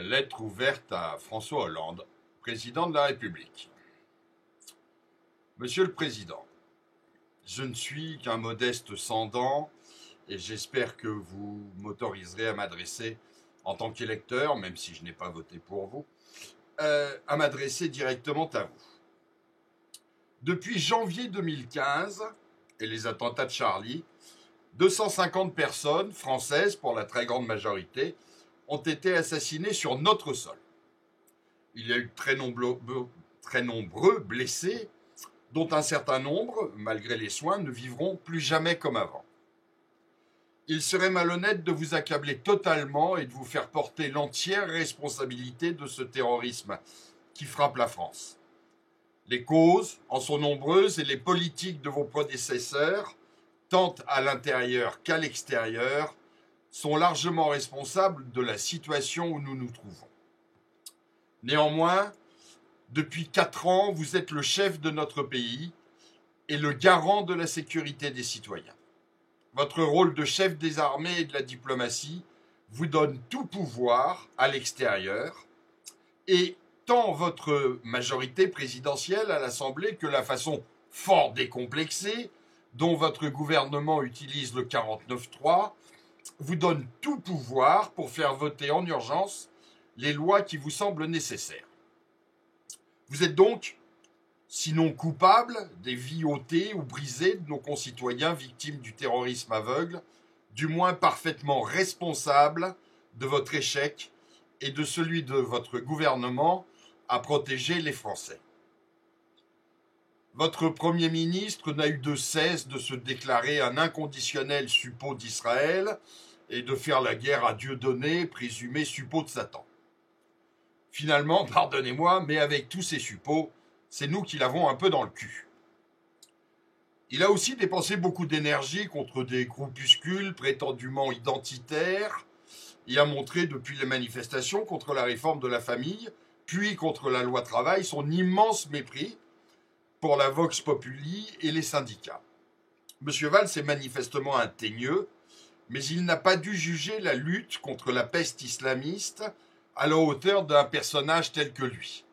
Lettre ouverte à François Hollande, président de la République. Monsieur le Président, je ne suis qu'un modeste sans-dents et j'espère que vous m'autoriserez à m'adresser, en tant qu'électeur, même si je n'ai pas voté pour vous, à m'adresser directement à vous. Depuis janvier 2015 et les attentats de Charlie, 250 personnes, françaises pour la très grande majorité, ont été assassinées sur notre sol. Il y a eu très nombreux blessés, dont un certain nombre, malgré les soins, ne vivront plus jamais comme avant. Il serait malhonnête de vous accabler totalement et de vous faire porter l'entière responsabilité de ce terrorisme qui frappe la France. Les causes en sont nombreuses et les politiques de vos prédécesseurs, tant à l'intérieur qu'à l'extérieur, sont largement responsables de la situation où nous nous trouvons. Néanmoins, depuis 4 ans, vous êtes le chef de notre pays et le garant de la sécurité des citoyens. Votre rôle de chef des armées et de la diplomatie vous donne tout pouvoir à l'extérieur et tant votre majorité présidentielle à l'Assemblée que la façon fort décomplexée dont votre gouvernement utilise le 49.3 vous donne tout pouvoir pour faire voter en urgence les lois qui vous semblent nécessaires. Vous êtes donc, sinon coupable des vies ôtées ou brisées de nos concitoyens victimes du terrorisme aveugle, du moins parfaitement responsable de votre échec et de celui de votre gouvernement à protéger les Français. Votre Premier ministre n'a eu de cesse de se déclarer un inconditionnel suppôt d'Israël et de faire la guerre à Dieudonné, présumé suppôt de Satan. Finalement, pardonnez-moi, mais avec tous ces suppôts, c'est nous qui l'avons un peu dans le cul. Il a aussi dépensé beaucoup d'énergie contre des groupuscules prétendument identitaires et a montré depuis les manifestations contre la réforme de la famille, puis contre la loi travail, son immense mépris pour la Vox Populi et les syndicats. Monsieur Valls est manifestement un teigneux, mais il n'a pas dû juger la lutte contre la peste islamiste à la hauteur d'un personnage tel que lui.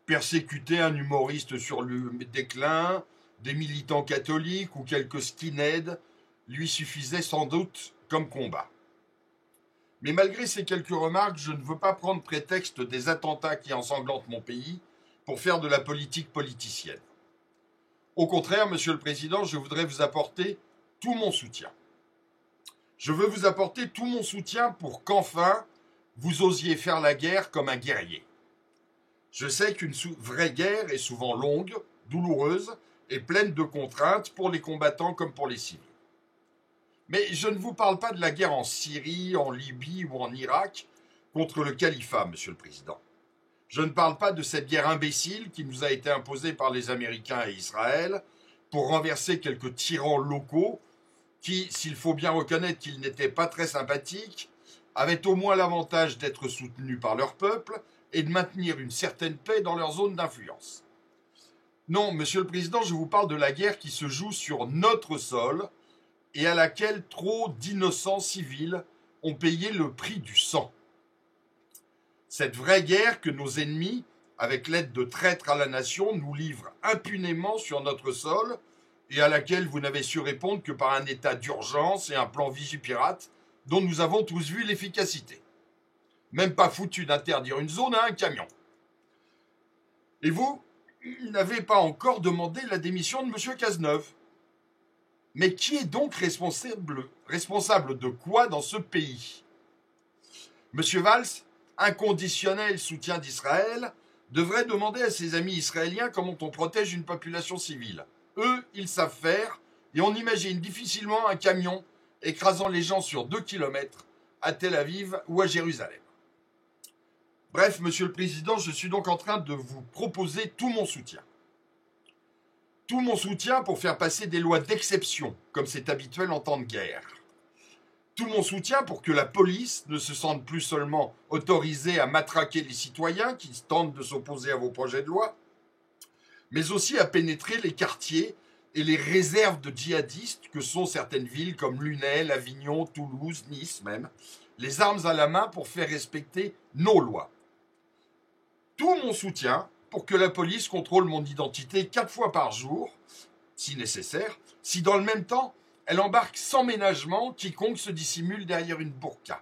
Persécuter un humoriste sur le déclin, des militants catholiques ou quelques skinheads lui suffisait sans doute comme combat. Mais malgré ces quelques remarques, je ne veux pas prendre prétexte des attentats qui ensanglantent mon pays pour faire de la politique politicienne. Au contraire, Monsieur le Président, je voudrais vous apporter tout mon soutien. Je veux vous apporter tout mon soutien pour qu'enfin vous osiez faire la guerre comme un guerrier. Je sais qu'une vraie guerre est souvent longue, douloureuse et pleine de contraintes pour les combattants comme pour les civils. Mais je ne vous parle pas de la guerre en Syrie, en Libye ou en Irak contre le califat, Monsieur le Président. Je ne parle pas de cette guerre imbécile qui nous a été imposée par les Américains et Israël pour renverser quelques tyrans locaux qui, s'il faut bien reconnaître qu'ils n'étaient pas très sympathiques, avaient au moins l'avantage d'être soutenus par leur peuple et de maintenir une certaine paix dans leur zone d'influence. Non, Monsieur le Président, je vous parle de la guerre qui se joue sur notre sol et à laquelle trop d'innocents civils ont payé le prix du sang. Cette vraie guerre que nos ennemis, avec l'aide de traîtres à la nation, nous livrent impunément sur notre sol et à laquelle vous n'avez su répondre que par un état d'urgence et un plan Vigipirate dont nous avons tous vu l'efficacité. Même pas foutu d'interdire une zone à un camion. Et vous n'avez pas encore demandé la démission de M. Cazeneuve. Mais qui est donc responsable de quoi dans ce pays? M. Valls, inconditionnel soutien d'Israël, devrait demander à ses amis israéliens comment on protège une population civile. Eux, ils savent faire, et on imagine difficilement un camion écrasant les gens sur 2 kilomètres à Tel Aviv ou à Jérusalem. Bref, Monsieur le Président, je suis donc en train de vous proposer tout mon soutien. Tout mon soutien pour faire passer des lois d'exception, comme c'est habituel en temps de guerre. Tout mon soutien pour que la police ne se sente plus seulement autorisée à matraquer les citoyens qui tentent de s'opposer à vos projets de loi, mais aussi à pénétrer les quartiers et les réserves de djihadistes que sont certaines villes comme Lunel, Avignon, Toulouse, Nice même, les armes à la main pour faire respecter nos lois. Tout mon soutien pour que la police contrôle mon identité 4 fois par jour, si nécessaire, si dans le même temps, elle embarque sans ménagement quiconque se dissimule derrière une burqa.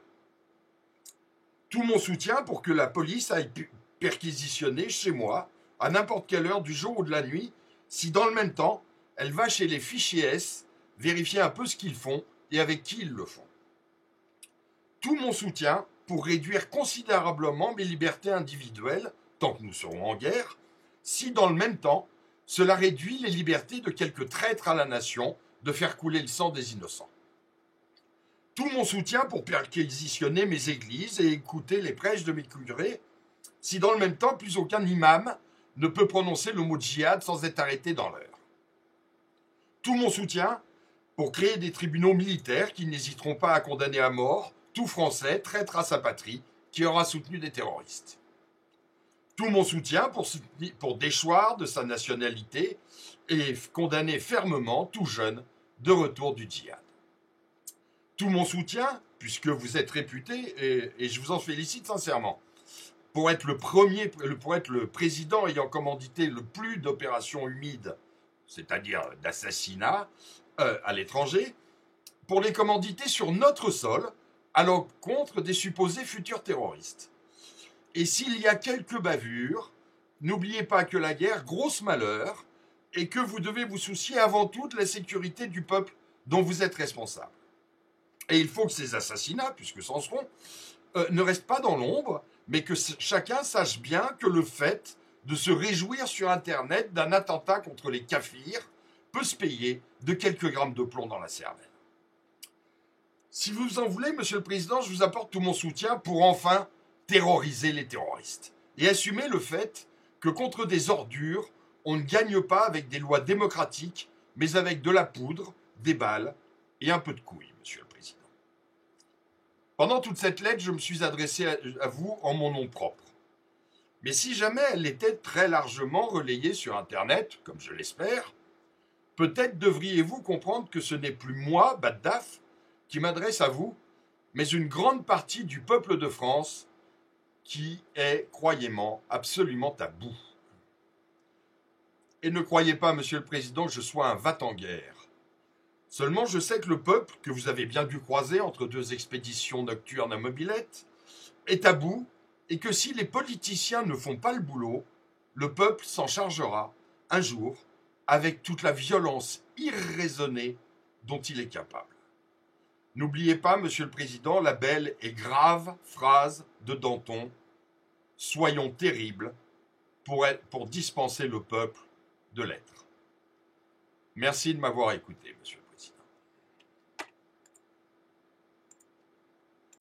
Tout mon soutien pour que la police aille perquisitionner chez moi, à n'importe quelle heure du jour ou de la nuit, si dans le même temps, elle va chez les fichiers S, vérifier un peu ce qu'ils font et avec qui ils le font. Tout mon soutien pour réduire considérablement mes libertés individuelles, tant que nous serons en guerre, si dans le même temps, cela réduit les libertés de quelques traîtres à la nation de faire couler le sang des innocents. Tout mon soutien pour perquisitionner mes églises et écouter les prêches de mes curés, si dans le même temps, plus aucun imam ne peut prononcer le mot djihad sans être arrêté dans l'heure. Tout mon soutien pour créer des tribunaux militaires qui n'hésiteront pas à condamner à mort tout Français traître à sa patrie qui aura soutenu des terroristes. Tout mon soutien pour déchoir de sa nationalité et condamner fermement tout jeune de retour du djihad. Tout mon soutien, puisque vous êtes réputé, et je vous en félicite sincèrement, pour être le président ayant commandité le plus d'opérations humides, c'est-à-dire d'assassinats, à l'étranger, pour les commanditer sur notre sol, à l'encontre des supposés futurs terroristes. Et s'il y a quelques bavures, n'oubliez pas que la guerre, grosse malheur, et que vous devez vous soucier avant tout de la sécurité du peuple dont vous êtes responsable. Et il faut que ces assassinats, puisque c'en seront, ne restent pas dans l'ombre, mais que chacun sache bien que le fait de se réjouir sur Internet d'un attentat contre les kafirs peut se payer de quelques grammes de plomb dans la cervelle. Si vous en voulez, Monsieur le Président, je vous apporte tout mon soutien pour enfin terroriser les terroristes et assumer le fait que contre des ordures, on ne gagne pas avec des lois démocratiques, mais avec de la poudre, des balles et un peu de couilles, Monsieur le Président. Pendant toute cette lettre, je me suis adressé à vous en mon nom propre. Mais si jamais elle était très largement relayée sur Internet, comme je l'espère, peut-être devriez-vous comprendre que ce n'est plus moi, Baddaf, qui m'adresse à vous, mais une grande partie du peuple de France qui est, croyez-moi, absolument à bout. Et ne croyez pas, Monsieur le Président, que je sois un va-t-en-guerre. Seulement, je sais que le peuple, que vous avez bien dû croiser entre 2 expéditions nocturnes à mobilette, est à bout, et que si les politiciens ne font pas le boulot, le peuple s'en chargera, un jour, avec toute la violence irraisonnée dont il est capable. N'oubliez pas, Monsieur le Président, la belle et grave phrase de Danton « Soyons terribles pour dispenser le peuple de l'être ». Merci de m'avoir écouté, Monsieur.